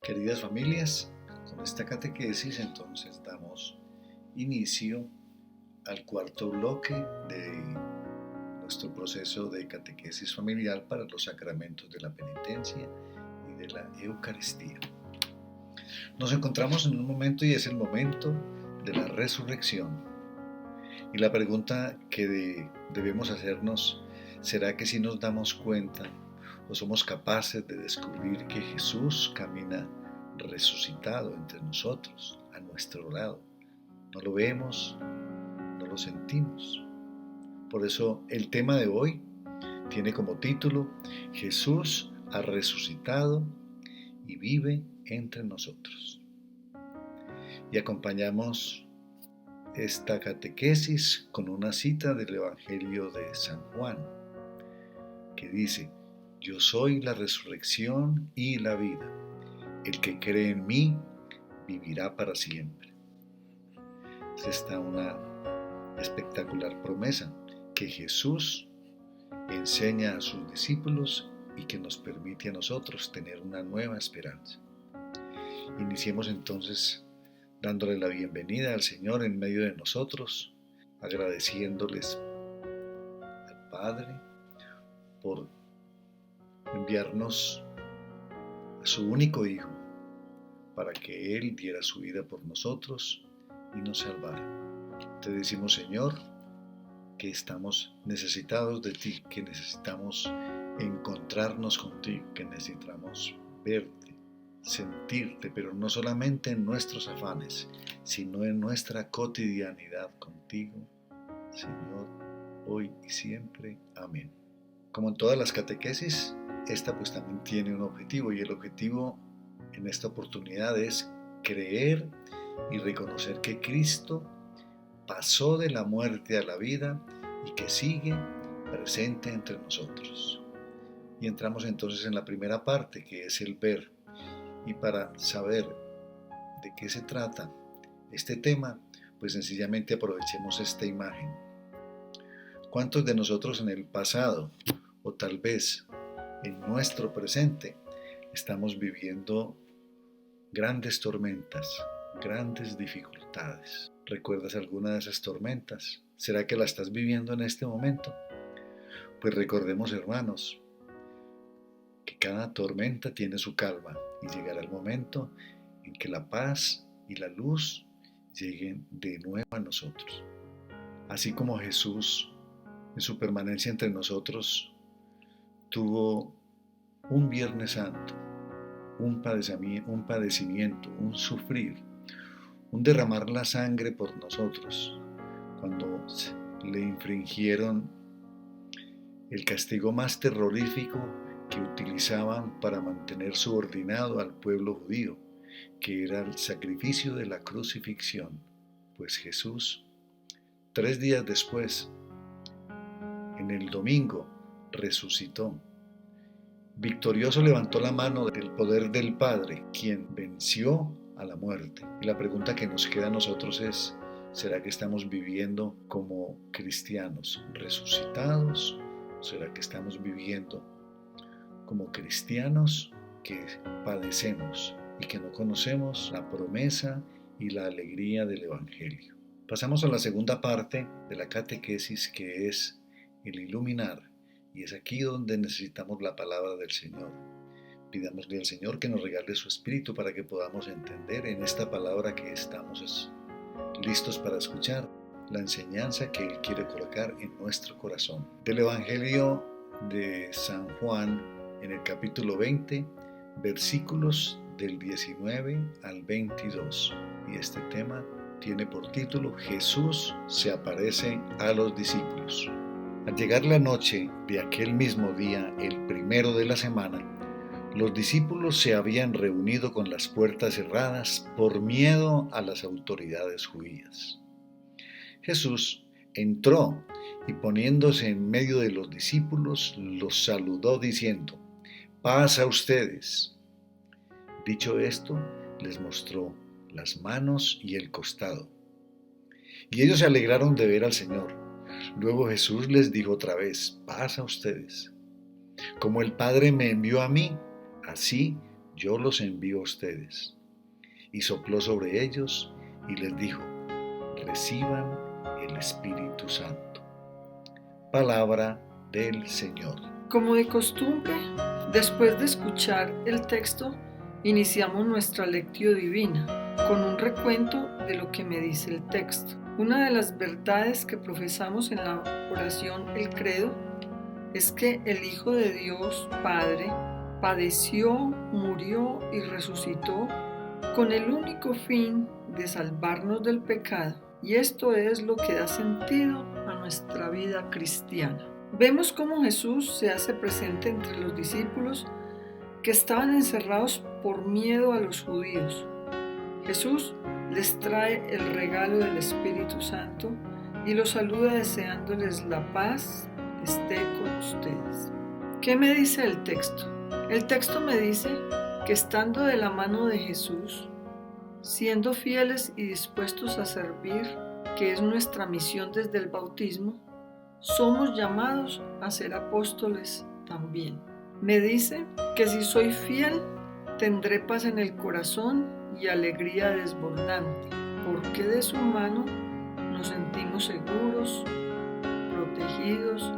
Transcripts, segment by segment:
Queridas familias, con esta catequesis entonces damos inicio al cuarto bloque de nuestro proceso de catequesis familiar para los sacramentos de la penitencia y de la Eucaristía. Nos encontramos en un momento y es el momento de la resurrección. Y la pregunta que debemos hacernos será que si nos damos cuenta o somos capaces de descubrir que Jesús camina resucitado entre nosotros, a nuestro lado. No lo vemos, no lo sentimos. Por eso el tema de hoy tiene como título Jesús ha resucitado y vive entre nosotros. Y acompañamos esta catequesis con una cita del Evangelio de San Juan, que dice: Yo soy la resurrección y la vida. El que cree en mí vivirá para siempre. Es esta una espectacular promesa que Jesús enseña a sus discípulos y que nos permite a nosotros tener una nueva esperanza. Iniciemos entonces dándole la bienvenida al Señor en medio de nosotros, agradeciéndoles al Padre por enviarnos a su único Hijo para que Él diera su vida por nosotros y nos salvara. Te decimos, Señor, que estamos necesitados de ti, que necesitamos encontrarnos contigo, que necesitamos verte, sentirte, pero no solamente en nuestros afanes, sino en nuestra cotidianidad contigo, Señor, hoy y siempre. Amén. Como en todas las catequesis, esta pues también tiene un objetivo, y el objetivo en esta oportunidad es creer y reconocer que Cristo pasó de la muerte a la vida y que sigue presente entre nosotros. Y entramos entonces en la primera parte, que es el ver. Y para saber de qué se trata este tema, pues sencillamente aprovechemos esta imagen. ¿Cuántos de nosotros en el pasado, o tal vez en nuestro presente, estamos viviendo grandes tormentas, grandes dificultades? ¿Recuerdas alguna de esas tormentas? ¿Será que la estás viviendo en este momento? Pues recordemos, hermanos, que cada tormenta tiene su calma y llegará el momento en que la paz y la luz lleguen de nuevo a nosotros. Así como Jesús, en su permanencia entre nosotros, tuvo un Viernes Santo, un padecimiento, un sufrir, un derramar la sangre por nosotros, cuando le infringieron el castigo más terrorífico que utilizaban para mantener subordinado al pueblo judío, que era el sacrificio de la crucifixión. Pues Jesús, 3 días después, en el domingo, resucitó. Victorioso levantó la mano del poder del Padre, quien venció a la muerte. Y la pregunta que nos queda a nosotros es: ¿será que estamos viviendo como cristianos resucitados? ¿O será que estamos viviendo como cristianos que padecemos y que no conocemos la promesa y la alegría del Evangelio? Pasamos a la segunda parte de la catequesis, que es el iluminar, y es aquí donde necesitamos la palabra del Señor. Pidámosle al Señor que nos regale su Espíritu para que podamos entender en esta palabra que estamos listos para escuchar, la enseñanza que Él quiere colocar en nuestro corazón. Del Evangelio de San Juan, en el capítulo 20, versículos del 19 al 22. Y este tema tiene por título: Jesús se aparece a los discípulos. Al llegar la noche de aquel mismo día, el primero de la semana, los discípulos se habían reunido con las puertas cerradas por miedo a las autoridades judías. Jesús entró y, poniéndose en medio de los discípulos, los saludó diciendo: «Paz a ustedes». Dicho esto, les mostró las manos y el costado. Y ellos se alegraron de ver al Señor. Luego Jesús les dijo otra vez: «Paz a ustedes. Como el Padre me envió a mí, así yo los envío a ustedes. Y sopló sobre ellos y les dijo, reciban el Espíritu Santo. Palabra del Señor. Como de costumbre, después de escuchar el texto, iniciamos nuestra lectio divina con un recuento de lo que me dice el texto. Una de las verdades que profesamos en la oración El Credo es que el Hijo de Dios Padre padeció, murió y resucitó con el único fin de salvarnos del pecado, y esto es lo que da sentido a nuestra vida cristiana. Vemos cómo Jesús se hace presente entre los discípulos que estaban encerrados por miedo a los judíos. Jesús les trae el regalo del Espíritu Santo y los saluda deseándoles la paz esté con ustedes. ¿Qué me dice el texto? El texto me dice que estando de la mano de Jesús, siendo fieles y dispuestos a servir, que es nuestra misión desde el bautismo, somos llamados a ser apóstoles también. Me dice que si soy fiel, tendré paz en el corazón y alegría desbordante, porque de su mano nos sentimos seguros, protegidos,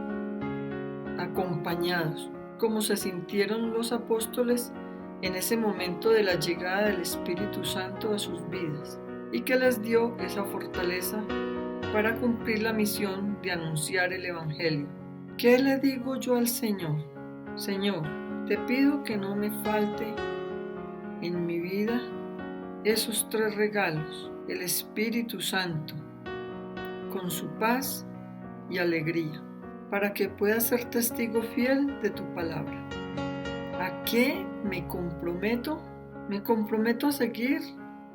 acompañados, como se sintieron los apóstoles en ese momento de la llegada del Espíritu Santo a sus vidas, y que les dio esa fortaleza para cumplir la misión de anunciar el Evangelio. ¿Qué le digo yo al Señor? Señor, te pido que no me falte en mi vida esos tres regalos, el Espíritu Santo, con su paz y alegría, para que pueda ser testigo fiel de tu palabra. ¿A qué me comprometo? Me comprometo a seguir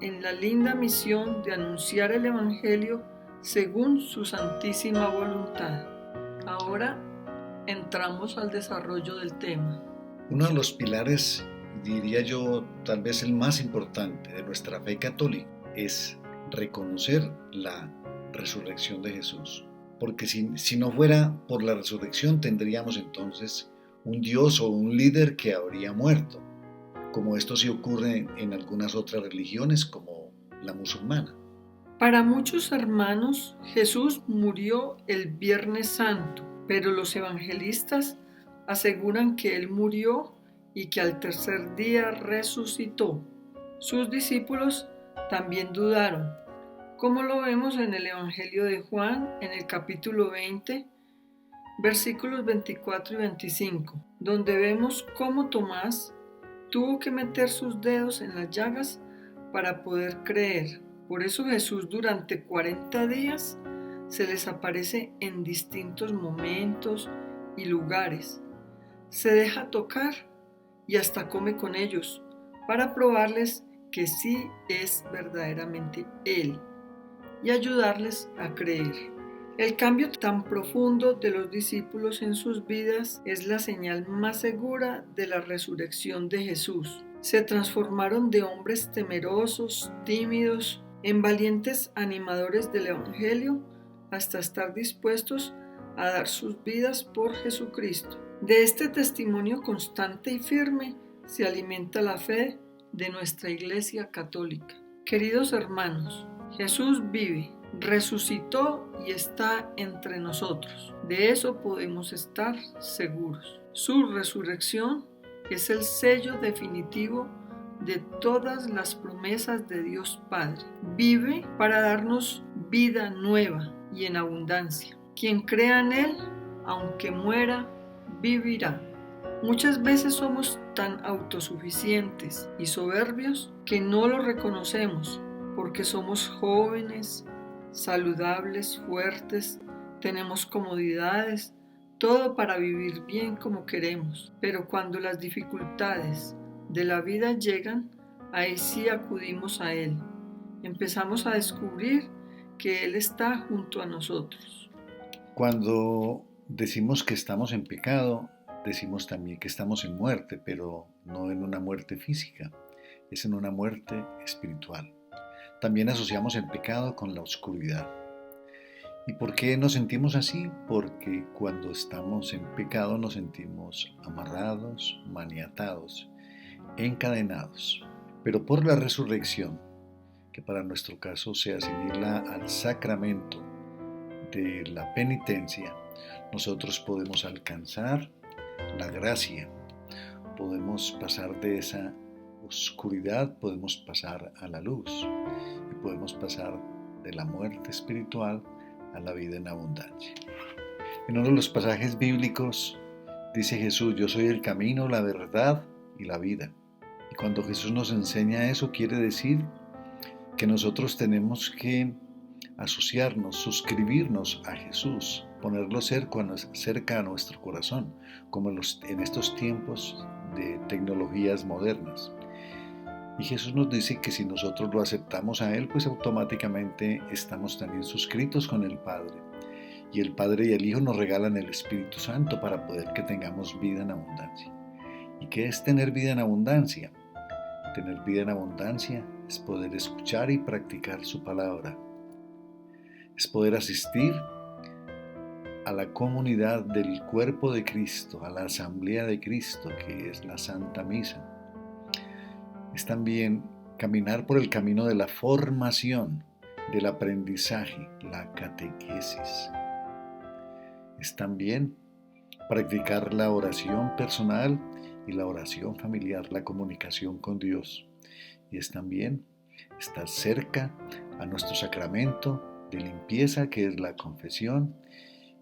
en la linda misión de anunciar el Evangelio según su santísima voluntad. Ahora entramos al desarrollo del tema. Uno de los pilares, diría yo, tal vez el más importante de nuestra fe católica es reconocer la resurrección de Jesús. Porque si no fuera por la resurrección, tendríamos entonces un Dios o un líder que habría muerto, como esto sí ocurre en algunas otras religiones, como la musulmana. Para muchos hermanos, Jesús murió el Viernes Santo, pero los evangelistas aseguran que Él murió y que al tercer día resucitó. Sus discípulos también dudaron, como lo vemos en el Evangelio de Juan, en el capítulo 20, versículos 24 y 25, donde vemos cómo Tomás tuvo que meter sus dedos en las llagas para poder creer. Por eso Jesús durante 40 días se les aparece en distintos momentos y lugares. Se deja tocar y hasta come con ellos para probarles que sí es verdaderamente Él y ayudarles a creer. El cambio tan profundo de los discípulos en sus vidas es la señal más segura de la resurrección de Jesús. Se transformaron de hombres temerosos, tímidos, en valientes animadores del Evangelio, hasta estar dispuestos a dar sus vidas por Jesucristo. De este testimonio constante y firme se alimenta la fe de nuestra Iglesia Católica. Queridos hermanos, Jesús vive, resucitó y está entre nosotros. De eso podemos estar seguros. Su resurrección es el sello definitivo de todas las promesas de Dios Padre. Vive para darnos vida nueva y en abundancia. Quien crea en Él, aunque muera, vivirá. Muchas veces somos tan autosuficientes y soberbios que no lo reconocemos porque somos jóvenes, saludables, fuertes, tenemos comodidades, todo para vivir bien como queremos. Pero cuando las dificultades de la vida llegan, ahí sí acudimos a Él. Empezamos a descubrir que Él está junto a nosotros. Cuando decimos que estamos en pecado, decimos también que estamos en muerte, pero no en una muerte física, es en una muerte espiritual. También asociamos el pecado con la oscuridad. ¿Y por qué nos sentimos así? Porque cuando estamos en pecado nos sentimos amarrados, maniatados. encadenados, pero por la resurrección, que para nuestro caso se asimila al sacramento de la penitencia, nosotros podemos alcanzar la gracia, podemos pasar de esa oscuridad, podemos pasar a la luz y podemos pasar de la muerte espiritual a la vida en abundancia. En uno de los pasajes bíblicos dice Jesús: yo soy el camino, la verdad y la vida. Y cuando Jesús nos enseña eso, quiere decir que nosotros tenemos que asociarnos, suscribirnos a Jesús, ponerlo cerca a nuestro corazón, como en estos tiempos de tecnologías modernas. Y Jesús nos dice que si nosotros lo aceptamos a Él, pues automáticamente estamos también suscritos con el Padre. Y el Padre y el Hijo nos regalan el Espíritu Santo para poder que tengamos vida en abundancia. ¿Y qué es tener vida en abundancia? Tener vida en abundancia es poder escuchar y practicar su palabra. Es poder asistir a la comunidad del cuerpo de Cristo, a la asamblea de Cristo, que es la Santa Misa. Es también caminar por el camino de la formación, del aprendizaje, la catequesis. Es también practicar la oración personal y la oración familiar, la comunicación con Dios. Y es también estar cerca a nuestro sacramento de limpieza, que es la confesión,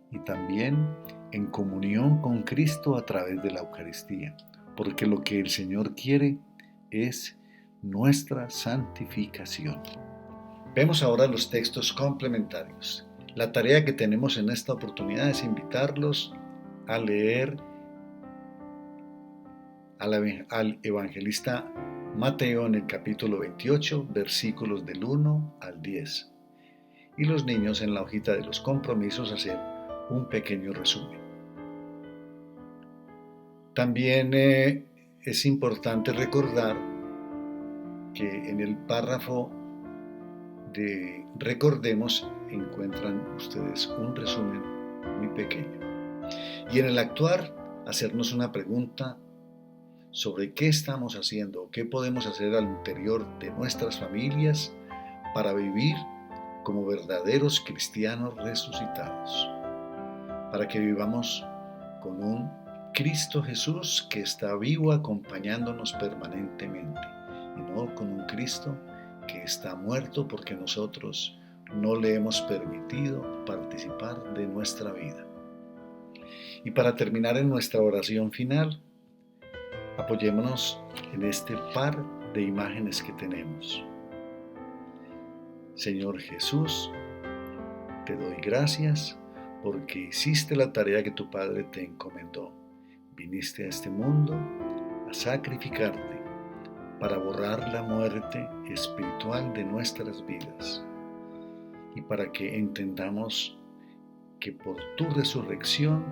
y también en comunión con Cristo a través de la Eucaristía, porque lo que el Señor quiere es nuestra santificación. Vemos ahora los textos complementarios. La tarea que tenemos en esta oportunidad es invitarlos a leer al evangelista Mateo en el capítulo 28, versículos del 1 al 10. Y los niños en la hojita de los compromisos hacer un pequeño resumen. También es importante recordar que en el párrafo de recordemos encuentran ustedes un resumen muy pequeño. Y en el actuar, hacernos una pregunta sobre qué estamos haciendo, qué podemos hacer al interior de nuestras familias para vivir como verdaderos cristianos resucitados, para que vivamos con un Cristo Jesús que está vivo acompañándonos permanentemente, y no con un Cristo que está muerto porque nosotros no le hemos permitido participar de nuestra vida. Y para terminar en nuestra oración final, apoyémonos en este par de imágenes que tenemos. Señor Jesús, te doy gracias porque hiciste la tarea que tu Padre te encomendó. Viniste a este mundo a sacrificarte para borrar la muerte espiritual de nuestras vidas y para que entendamos que por tu resurrección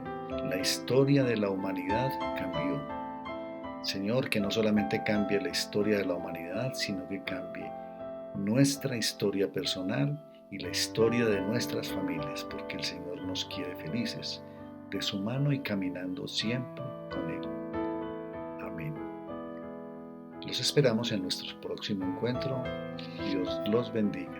la historia de la humanidad cambió. Señor, que no solamente cambie la historia de la humanidad, sino que cambie nuestra historia personal y la historia de nuestras familias, porque el Señor nos quiere felices, de su mano y caminando siempre con Él. Amén. Los esperamos en nuestro próximo encuentro. Dios los bendiga.